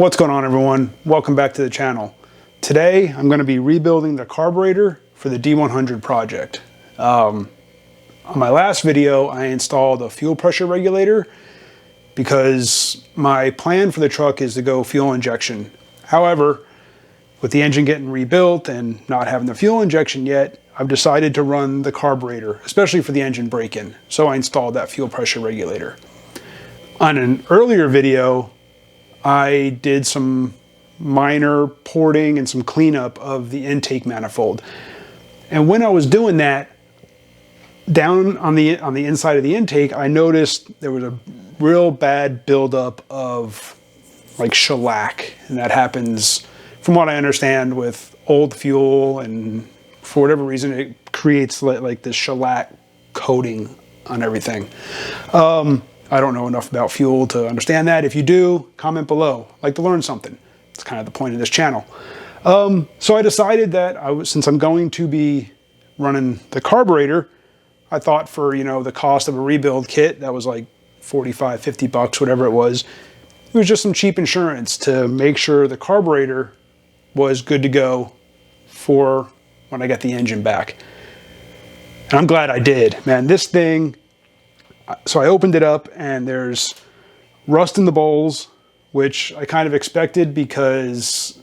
What's going on, everyone? Welcome back to the channel. Today I'm going to be rebuilding the carburetor for the D100 project. On my last video I installed a fuel pressure regulator because my plan for the truck is to go fuel injection. However, with the engine getting rebuilt and not having the fuel injection yet, I've decided to run the carburetor, especially for the engine break-in. So I installed that fuel pressure regulator. On an earlier video, I did some minor porting and some cleanup of the intake manifold. And when I was doing that, down on the inside of the intake, I noticed there was a real bad buildup of like shellac. And that happens, from what I understand, with old fuel, and for whatever reason, it creates like this shellac coating on everything. I don't know enough about fuel to understand that. If you do, comment below. I'd like to learn something. It's kind of the point of this channel. So I decided that since I'm going to be running the carburetor, I thought for, the cost of a rebuild kit, that was like 45, 50 bucks, whatever it was just some cheap insurance to make sure the carburetor was good to go for when I get the engine back. And I'm glad I did, man. This thing, so I opened it up and there's rust in the bowls, which I kind of expected because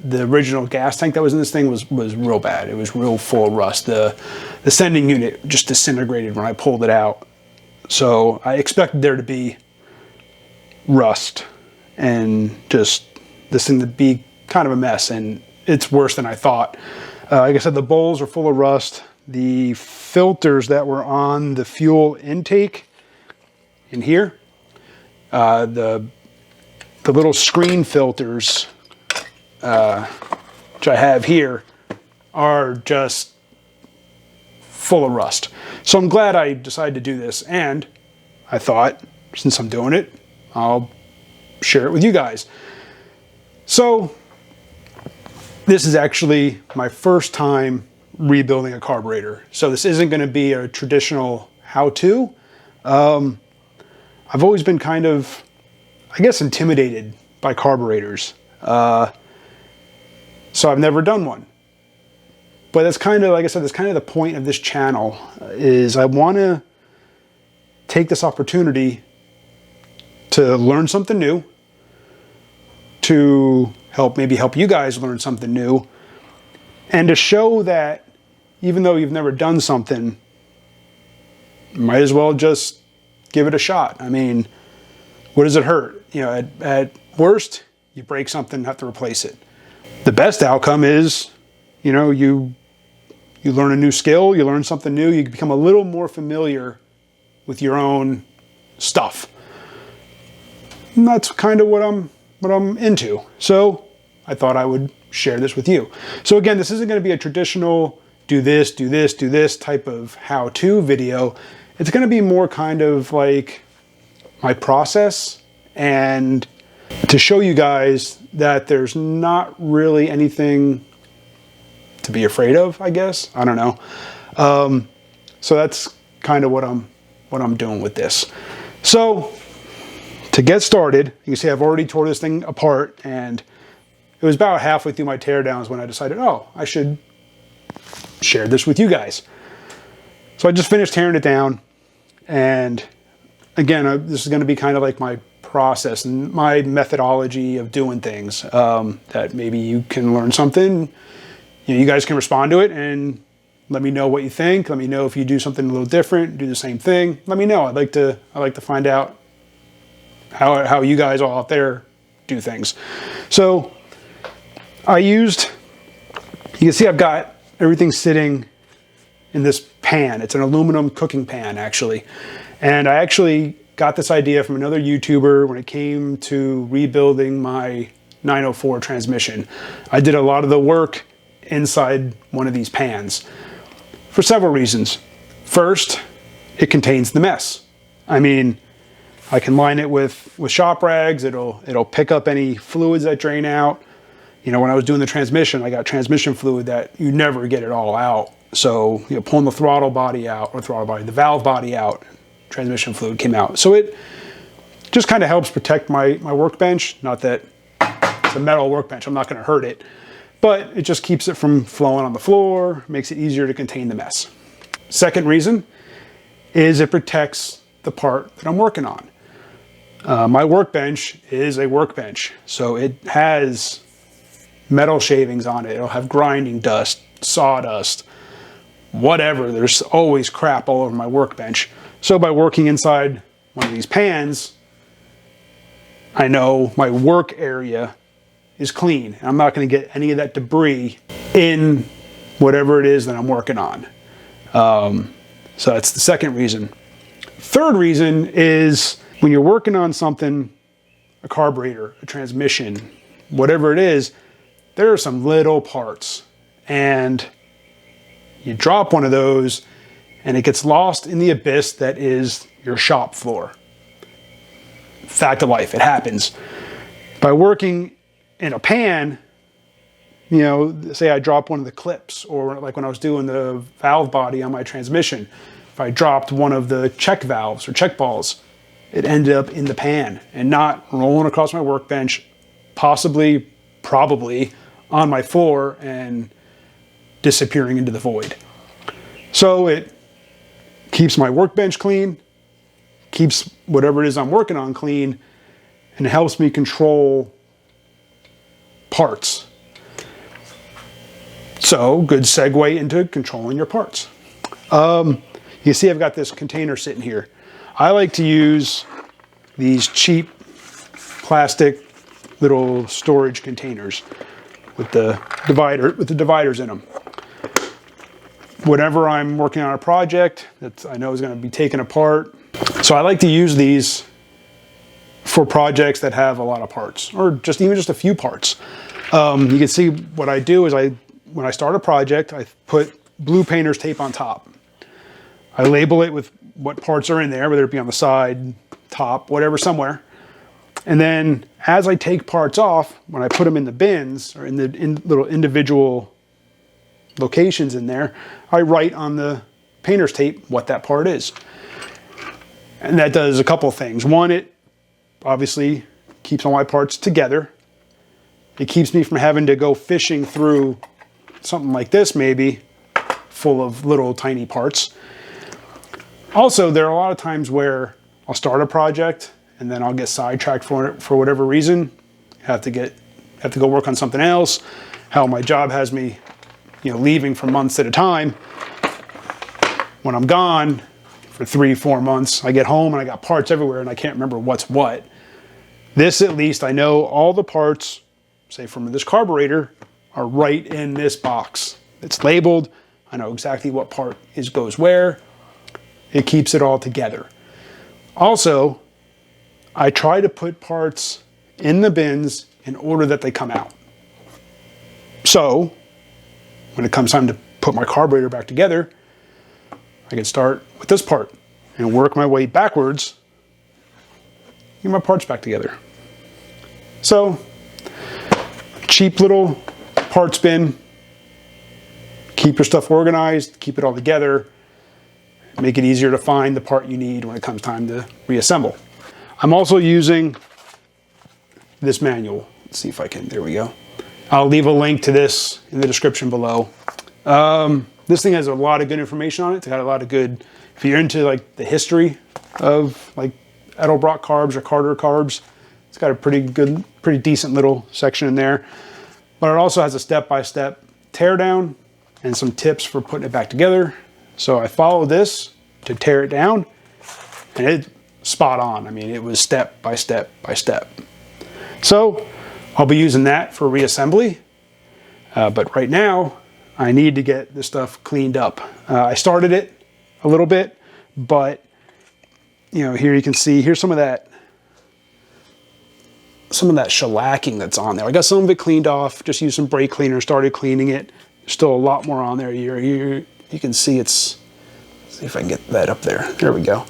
the original gas tank that was in this thing was real bad. It was real full of rust. The sending unit just disintegrated when I pulled it out. So I expected there to be rust and just this thing to be kind of a mess, and it's worse than I thought. Like I said, the bowls are full of rust. The filters that were on the fuel intake in here, the little screen filters, which I have here, are just full of rust. So I'm glad I decided to do this, and I thought, since I'm doing it, I'll share it with you guys. So this is actually my first time rebuilding a carburetor. So this isn't going to be a traditional how-to. I've always been kind of, I guess, intimidated by carburetors. So I've never done one. But that's kind of, like I said, that's kind of the point of this channel, is I want to take this opportunity to learn something new, to maybe help you guys learn something new, and to show that even though you've never done something, you might as well just give it a shot. I mean, what does it hurt? At worst, you break something and have to replace it. The best outcome is, you learn a new skill, you learn something new, you become a little more familiar with your own stuff. And that's kind of what I'm into. So I thought I would share this with you. So again, this isn't going to be a traditional do this, do this, do this type of how-to video. It's going to be more kind of like my process, and to show you guys that there's not really anything to be afraid of, I guess. I don't know. So that's kind of what I'm doing with this. So to get started, you can see I've already tore this thing apart, and it was about halfway through my teardowns when I decided, oh, I should share this with you guys. So I just finished tearing it down, and again, this is going to be kind of like my process and my methodology of doing things, that maybe you can learn something. You guys can respond to it and let me know what you think. Let me know if you do something a little different, do the same thing. Let me know. I like to find out how you guys all out there do things. So you can see I've got everything sitting in this pan. It's an aluminum cooking pan, actually. And I actually got this idea from another YouTuber when it came to rebuilding my 904 transmission. I did a lot of the work inside one of these pans for several reasons. First, it contains the mess. I mean, I can line it with shop rags. It'll pick up any fluids that drain out. When I was doing the transmission, I got transmission fluid that you never get it all out. So, pulling the throttle body out, the valve body out, transmission fluid came out. So it just kind of helps protect my workbench. Not that It's a metal workbench. I'm not going to hurt it, but it just keeps it from flowing on the floor, makes it easier to contain the mess. Second reason is it protects the part that I'm working on. My workbench is a workbench, so it has metal shavings on it. It'll have grinding dust, sawdust, whatever. There's always crap all over my workbench. So by working inside one of these pans, I know my work area is clean. I'm not going to get any of that debris in whatever it is that I'm working on. So that's the second reason. Third reason is when you're working on something, a carburetor, a transmission, whatever it is, there are some little parts, and you drop one of those and it gets lost in the abyss that is your shop floor. Fact of life, it happens. By working in a pan, you know, say I drop one of the clips, or like when I was doing the valve body on my transmission, if I dropped one of the check valves or check balls, it ended up in the pan and not rolling across my workbench, possibly, probably on my floor and disappearing into the void. So it keeps my workbench clean, keeps whatever it is I'm working on clean, and it helps me control parts. So, good segue into controlling your parts. You see I've got this container sitting here. I like to use these cheap plastic little storage containers with the dividers in them. Whenever I'm working on a project that I know is going to be taken apart, so I like to use these for projects that have a lot of parts, or even just a few parts. You can see what I do is when I start a project, I put blue painter's tape on top. I label it with what parts are in there, whether it be on the side, top, whatever, somewhere. And then as I take parts off, when I put them in the bins or in little individual locations in there, I write on the painter's tape what that part is. And that does a couple things. One, it obviously keeps all my parts together. It keeps me from having to go fishing through something like this, maybe full of little tiny parts. Also, there are a lot of times where I'll start a project and then I'll get sidetracked for whatever reason. Have to go work on something else. How my job has me, leaving for months at a time. When I'm gone for 3-4 months, I get home and I got parts everywhere and I can't remember what's what. This, at least, I know all the parts, say from this carburetor, are right in this box. It's labeled. I know exactly what part goes where. It keeps it all together. Also, I try to put parts in the bins in order that they come out. So, when it comes time to put my carburetor back together, I can start with this part and work my way backwards, get my parts back together. So, cheap little parts bin, keep your stuff organized, keep it all together, make it easier to find the part you need when it comes time to reassemble. I'm also using this manual. Let's see if I can, there we go. I'll leave a link to this in the description below. This thing has a lot of good information on it. It's got a lot of good, if you're into like the history of like Edelbrock carbs or Carter carbs, it's got a pretty decent little section in there. But it also has a step-by-step teardown and some tips for putting it back together. So I followed this to tear it down, and it's spot on. I mean, it was step by step by step. So I'll be using that for reassembly. But right now, I need to get this stuff cleaned up. I started it a little bit, but here you can see, here's some of that shellacking that's on there. I got some of it cleaned off, just used some brake cleaner, started cleaning it. There's still a lot more on there. You can see let's see if I can get that up there. There we go.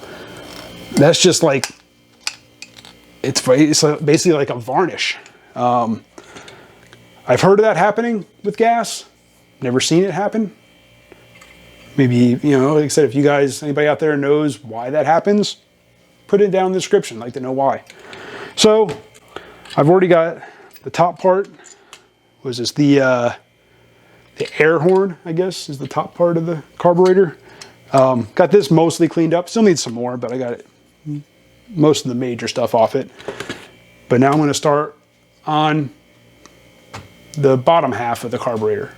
That's just like, it's basically like a varnish. I've heard of that happening with gas. Never seen it happen. Maybe, like I said, if anybody out there knows why that happens, put it down in the description. I'd like to know why. So I've already got the top part was just the air horn, I guess, is the top part of the carburetor. Got this mostly cleaned up. Still needs some more, but I got it, most of the major stuff off it. But now I'm going to start on the bottom half of the carburetor.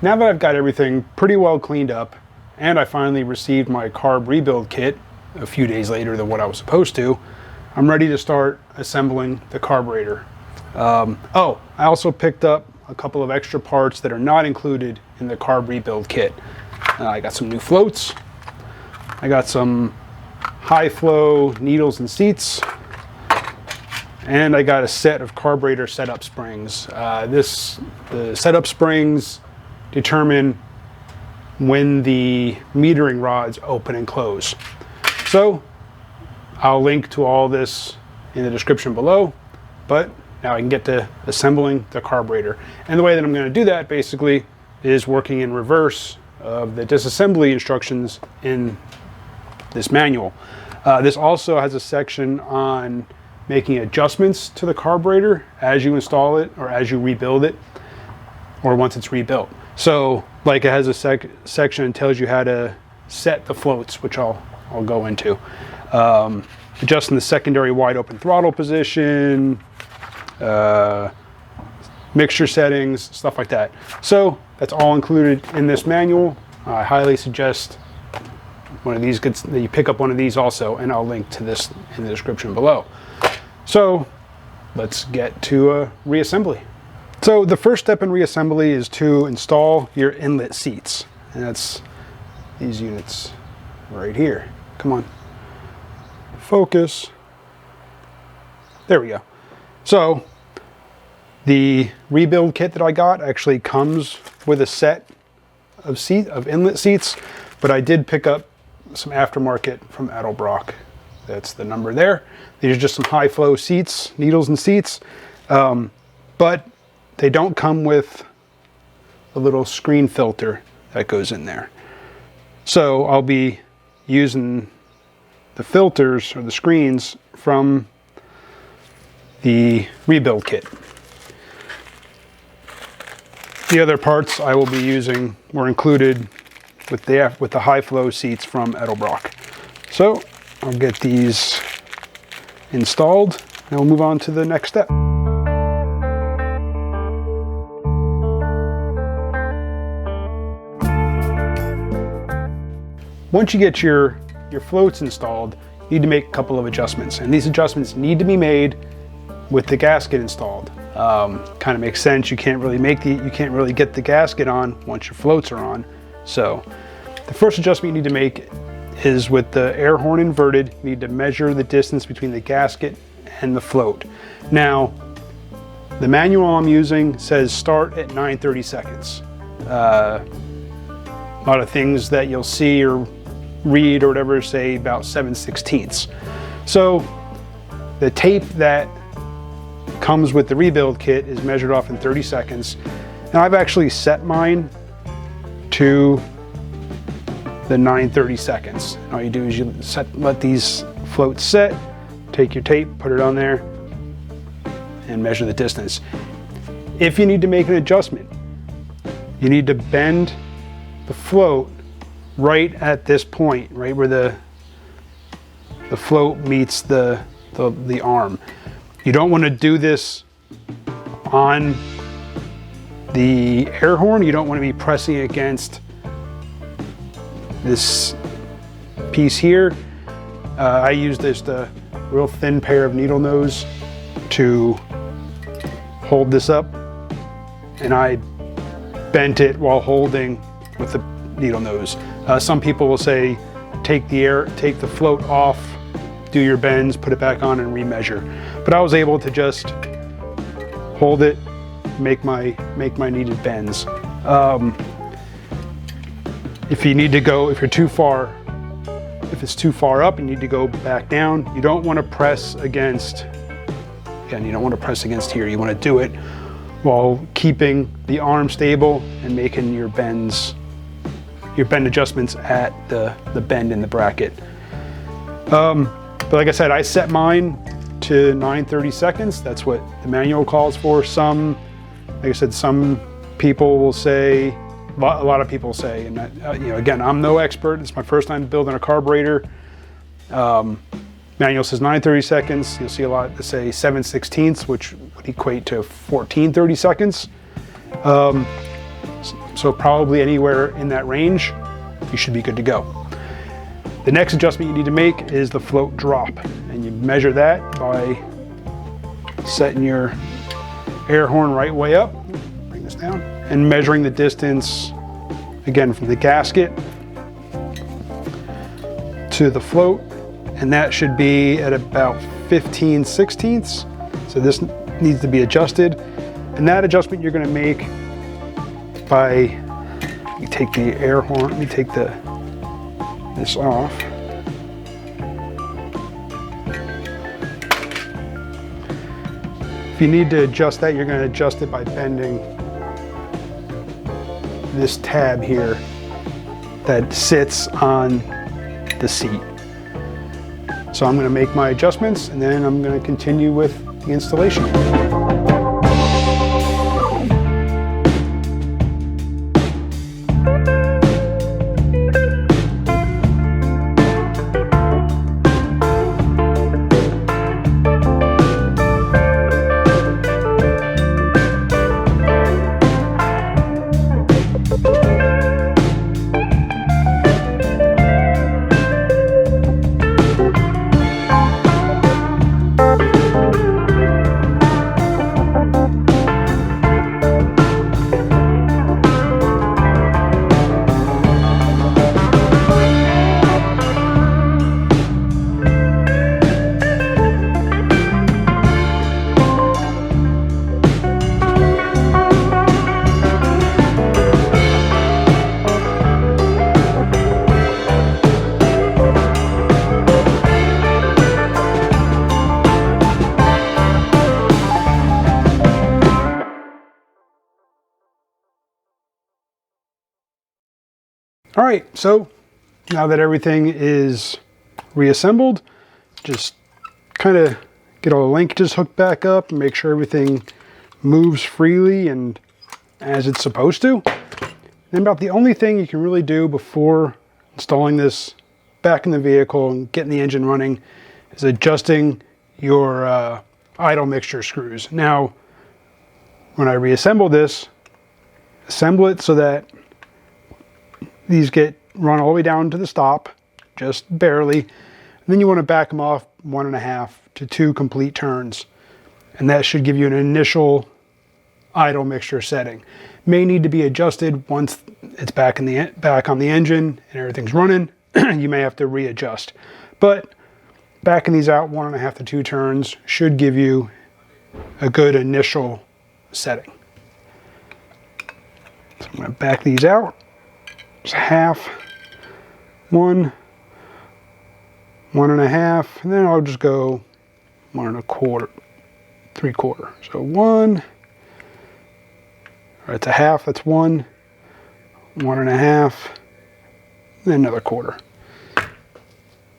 Now that I've got everything pretty well cleaned up, and I finally received my carb rebuild kit a few days later than what I was supposed to, I'm ready to start assembling the carburetor. Oh, I also picked up a couple of extra parts that are not included in the carb rebuild kit. I got some new floats, I got some high flow needles and seats, and I got a set of carburetor setup springs. The setup springs determine when the metering rods open and close. So I'll link to all this in the description below, but now I can get to assembling the carburetor. And the way that I'm going to do that basically is working in reverse of the disassembly instructions in this manual. This also has a section on making adjustments to the carburetor as you install it or as you rebuild it, or once it's rebuilt. So like it has a section that tells you how to set the floats, which I'll go into. Adjusting the secondary wide open throttle position, mixture settings, stuff like that. So that's all included in this manual. I highly suggest one of these that you pick up one of these also, and I'll link to this in the description below. So let's get to reassembly. So the first step in reassembly is to install your inlet seats, and that's these units right here. Come on, focus. There we go. So the rebuild kit that I got actually comes with a set of inlet seats, but I did pick up some aftermarket from Edelbrock. That's the number there. These are just some high flow seats, needles and seats, but they don't come with a little screen filter that goes in there. So I'll be using the filters or the screens from the rebuild kit. The other parts I will be using were included with the high flow seats from Edelbrock. So I'll get these installed and we'll move on to the next step. Once you get your floats installed, you need to make a couple of adjustments, and these adjustments need to be made with the gasket installed. Kind of makes sense. You can't really get the gasket on once your floats are on. So the first adjustment you need to make is with the air horn inverted. You need to measure the distance between the gasket and the float. Now, the manual I'm using says start at 9:30 seconds. A lot of things that you'll see or read or whatever say about 7/16. So the tape that comes with the rebuild kit is measured off in 30 seconds. And I've actually set mine to the 9:30 seconds. All you do is you let these floats set, take your tape, put it on there, and measure the distance. If you need to make an adjustment, you need to bend the float right at this point, right where the float meets the arm. You don't want to do this on the air horn. You don't want to be pressing against this piece here. I use the real thin pair of needle nose to hold this up, and I bent it while holding with the needle nose. Some people will say take the float off, do your bends, put it back on, and remeasure. But I was able to just hold it, make my needed bends. If you're too far, if it's too far up, you need to go back down. You don't want to press against, again, you don't want to press against here. You want to do it while keeping the arm stable and making your bend adjustments at the bend in the bracket. But like I said, I set mine to 9:30 seconds. That's what the manual calls for. Like I said, some people will say, a lot of people say, and that, again, I'm no expert. It's my first time building a carburetor. Manual says 9:30 seconds. You'll see a lot that say 7/16, which would equate to 14:30 seconds. So probably anywhere in that range, you should be good to go. The next adjustment you need to make is the float drop, and you measure that by setting your air horn right way up. Bring this down, and measuring the distance again from the gasket to the float, and that should be at about 15/16. So this needs to be adjusted, and that adjustment you're going to make by, you take the air horn, let me take this off. If you need to adjust that, you're going to adjust it by bending this tab here that sits on the seat. So I'm going to make my adjustments, and then I'm going to continue with the installation. All right, so now that everything is reassembled, just kind of get all the linkages hooked back up and make sure everything moves freely and as it's supposed to. And about the only thing you can really do before installing this back in the vehicle and getting the engine running is adjusting your idle mixture screws. Now, when I reassemble this, assemble it so that these get run all the way down to the stop, just barely. And then you want to back them off 1.5 to 2 complete turns. And that should give you an initial idle mixture setting. May need to be adjusted once it's back on the engine and everything's running. You may have to readjust. But backing these out 1.5 to 2 turns should give you a good initial setting. So I'm going to back these out. It's half, 1, 1.5, and then I'll just go 1.25, 3/4. So 1, or it's a half, that's 1, 1.5, and then another 1/4.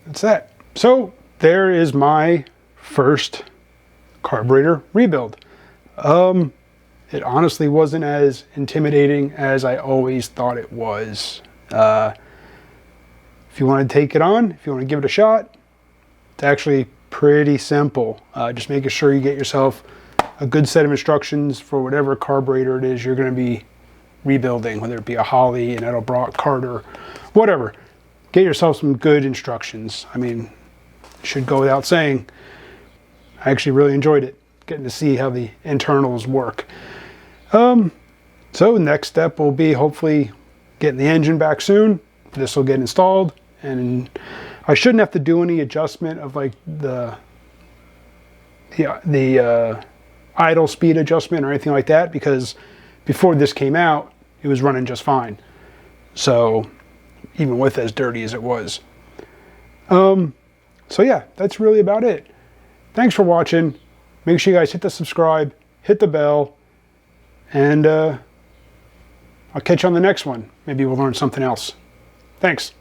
That's that. So there is my first carburetor rebuild. It honestly wasn't as intimidating as I always thought it was. if you want to take it on, if you want to give it a shot, it's actually pretty simple. Just making sure you get yourself a good set of instructions for whatever carburetor it is you're going to be rebuilding, whether it be a Holley, an Edelbrock, Carter, whatever. Get yourself some good instructions. I mean, it should go without saying, I actually really enjoyed it, getting to see how the internals work. So next step will be hopefully getting the engine back soon. This will get installed, and I shouldn't have to do any adjustment of like the idle speed adjustment or anything like that, because before this came out, it was running just fine. So even with as dirty as it was. So yeah, that's really about it. Thanks for watching. Make sure you guys hit the subscribe, hit the bell, and I'll catch you on the next one. Maybe we'll learn something else. Thanks.